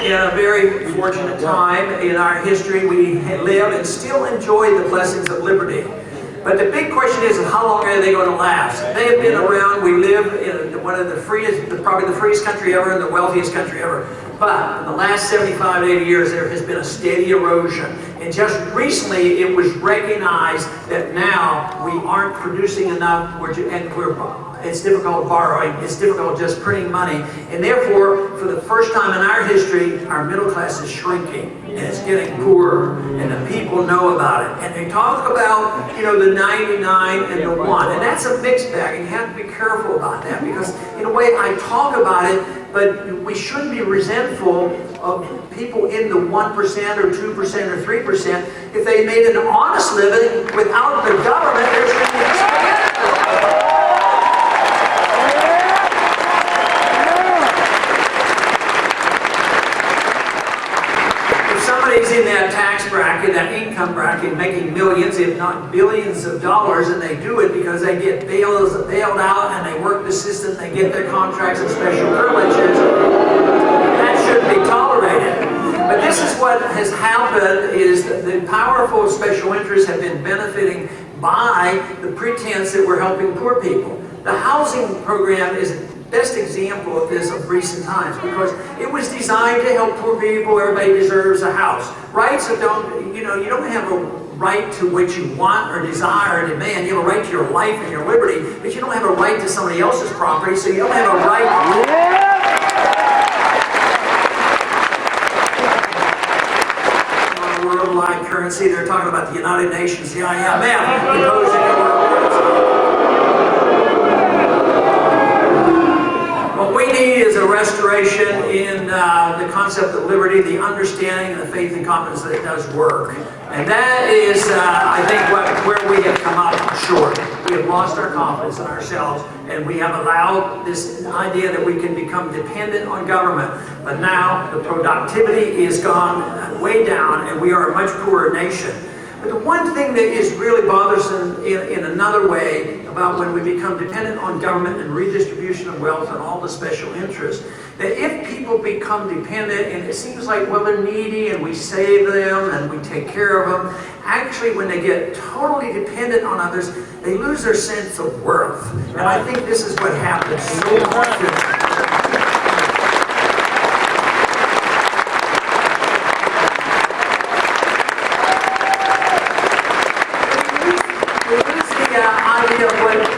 in a very fortunate time in our history. We live and still enjoy the blessings of liberty. But the big question is, how long are they going to last? They have been around. We live in one of the freest, probably the freest country ever and the wealthiest country ever. But in the last 75 to 80 years, there has been a steady erosion. And just recently, it was recognized that now we aren't producing enough, it's difficult borrowing, it's difficult just printing money. And therefore, for the first time in our history, our middle class is shrinking. And it's getting poorer. And the people know about it. And they talk about, the 99 and the 1. And that's a mixed bag. And you have to be careful about that. Because in a way, I talk about it, but we shouldn't be resentful of people in the 1% or 2% or 3%. If they made an honest living without the government, there's going to be a in that tax bracket, that income bracket, making millions, if not billions of dollars, and they do it because they get bailed out and they work the system, they get their contracts and special privileges. That shouldn't be tolerated. But this is what has happened, is the powerful special interests have been benefiting by the pretense that we're helping poor people. The housing program is best example of this of recent times, because it was designed to help poor people. Everybody deserves a house, right? So you don't have a right to what you want or desire or demand. You have a right to your life and your liberty, but you don't have a right to somebody else's property, so you don't have a right. Worldwide currency, they're talking about the United Nations, the IMF, imposing a world currency. What we need is a restoration in the concept of liberty, the understanding and the faith and confidence that it does work. And that is, I think, where we have come up short. We have lost our confidence in ourselves, and we have allowed this idea that we can become dependent on government. But now the productivity is gone way down, and we are a much poorer nation. But the one thing that is really bothersome in another way about when we become dependent on government and redistribution of wealth and all the special interests, that if people become dependent and it seems like, well, they're needy and we save them and we take care of them, actually when they get totally dependent on others, they lose their sense of worth. And I think this is what happens so often.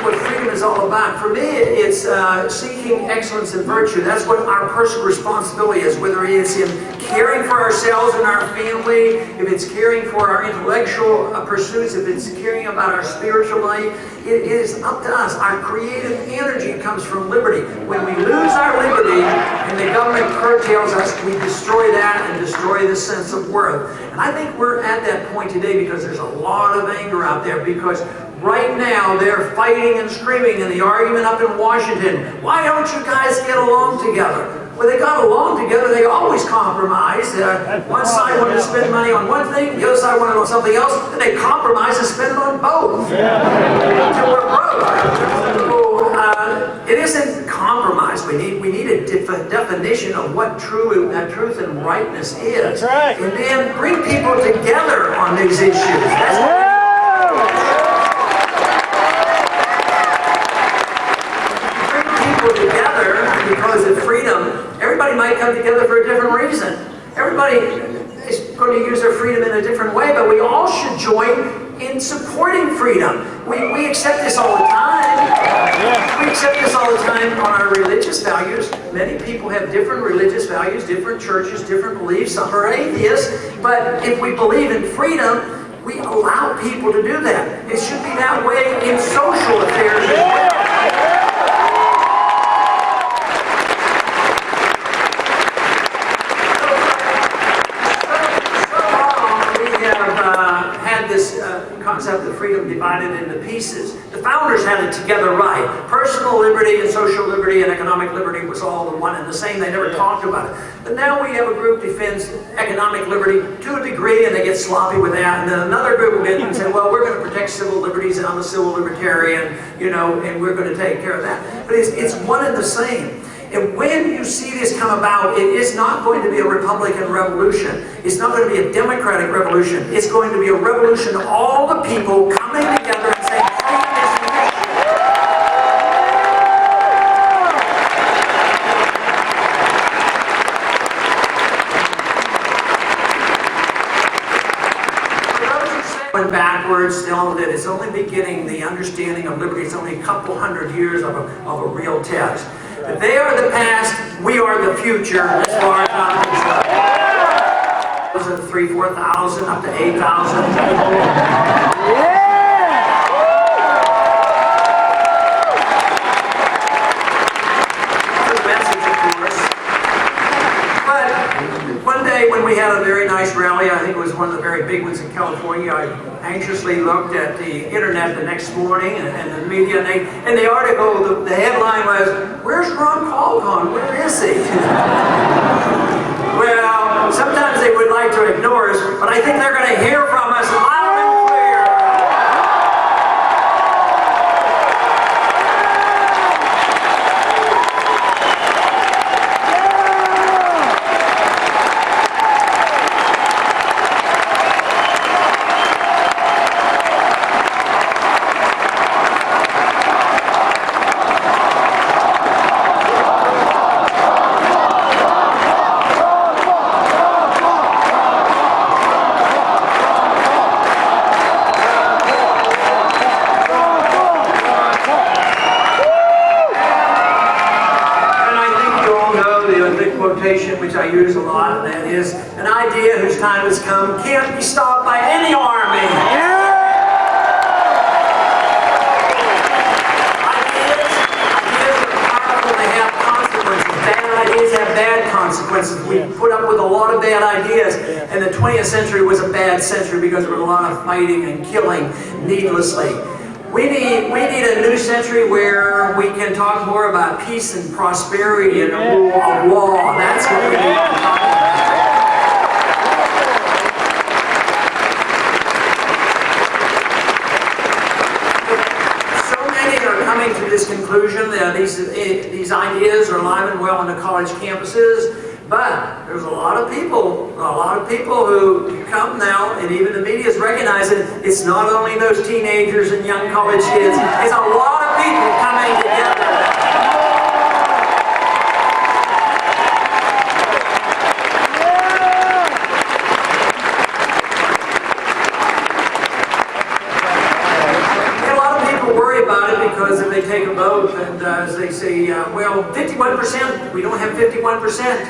What freedom is all about. For me, it's seeking excellence and virtue. That's what our personal responsibility is, whether it's in caring for ourselves and our family, if it's caring for our intellectual pursuits, if it's caring about our spiritual life. It is up to us. Our creative energy comes from liberty. When we lose our liberty and the government curtails us, we destroy that and destroy the sense of worth. And I think we're at that point today because there's a lot of anger out there, because right now they're fighting and screaming in the argument up in Washington. Why don't you guys get along together? Well, they got along together. They always compromise. One side wanted to spend money on one thing, the other side wanted on something else, and they compromise and spend it on both. Until we're broke. So, it isn't compromise. We need a definition of what truth and rightness is. That's right. And then bring people together on these issues. Together, because of freedom, everybody might come together for a different reason. Everybody is going to use their freedom in a different way, but we all should join in supporting freedom. We accept this all the time. We accept this all the time on our religious values. Many people have different religious values, different churches, different beliefs. Some are atheists, but if we believe in freedom, we allow people to do that. It should be that way in social affairs as well. Concept of freedom divided into pieces. The founders had it together right. Personal liberty and social liberty and economic liberty was all the one and the same. They never talked about it. But now we have a group defends economic liberty to a degree, and they get sloppy with that. And then another group will get and say, well, we're going to protect civil liberties, and I'm a civil libertarian, and we're going to take care of that. But it's one and the same. And when you see this come about, it is not going to be a Republican revolution. It's not going to be a Democratic revolution. It's going to be a revolution of all the people coming together and saying, freedom is the issue. Going backwards still, that it's only beginning, the understanding of liberty. It's only a couple hundred years of a real test. But they are the past, we are the future as far as I'm concerned. Was it 3,000, 4,000, up to 8,000? When we had a very nice rally, I think it was one of the very big ones in California, I anxiously looked at the internet the next morning and the media, and the article, the headline was, "Where's Ron Paul gone? Where is he?" Well, sometimes they would like to ignore us, but I think they're going to hear from us loud and clear. Which I use a lot, and that is, an idea whose time has come can't be stopped by any army. Ideas are powerful, they have consequences. Bad ideas have bad consequences. We put up with a lot of bad ideas, and the 20th century was a bad century because there was a lot of fighting and killing needlessly. We need a new century where we can talk more about peace and prosperity and the rule of law. That's what we need to talk about. So many are coming to this conclusion that these ideas are alive and well on the college campuses. But there's a lot of people who come now, and even the media is recognizing it's not only those teenagers and young college kids, it's a lot of people coming together. Because if they take a vote and they say, well, 51%, we don't have 51%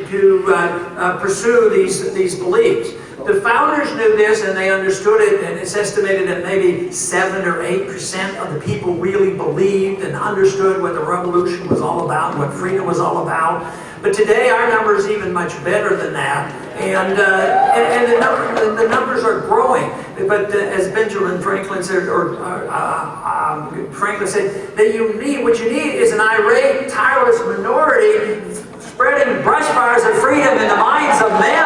to pursue these beliefs. The founders knew this and they understood it, and it's estimated that maybe 7 or 8% of the people really believed and understood what the revolution was all about, what freedom was all about. But today our number is even much better than that, and the numbers are growing. But as Benjamin Franklin said, Franklin said, that what you need is an irate, tireless minority spreading brush fires of freedom in the minds of men.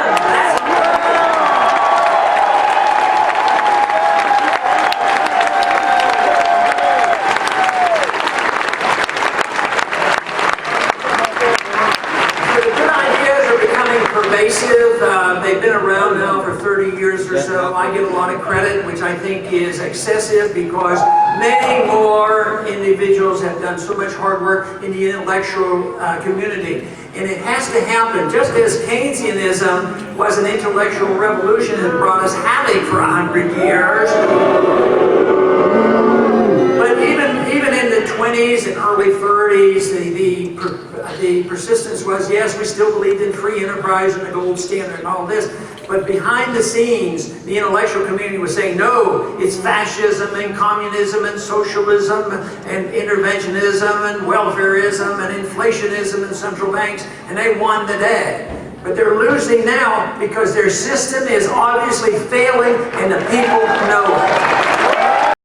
They've been around now for 30 years or so. I get a lot of credit, which I think is excessive, because many more individuals have done so much hard work in the intellectual community. And it has to happen. Just as Keynesianism was an intellectual revolution and brought us havoc for 100 years, but even in the 20s and early 30s, the persistence was, yes, we still believed in free enterprise and the gold standard and all this, but behind the scenes, the intellectual community was saying, no, it's fascism and communism and socialism and interventionism and welfareism and inflationism and central banks, and they won the day. But they're losing now because their system is obviously failing and the people know it.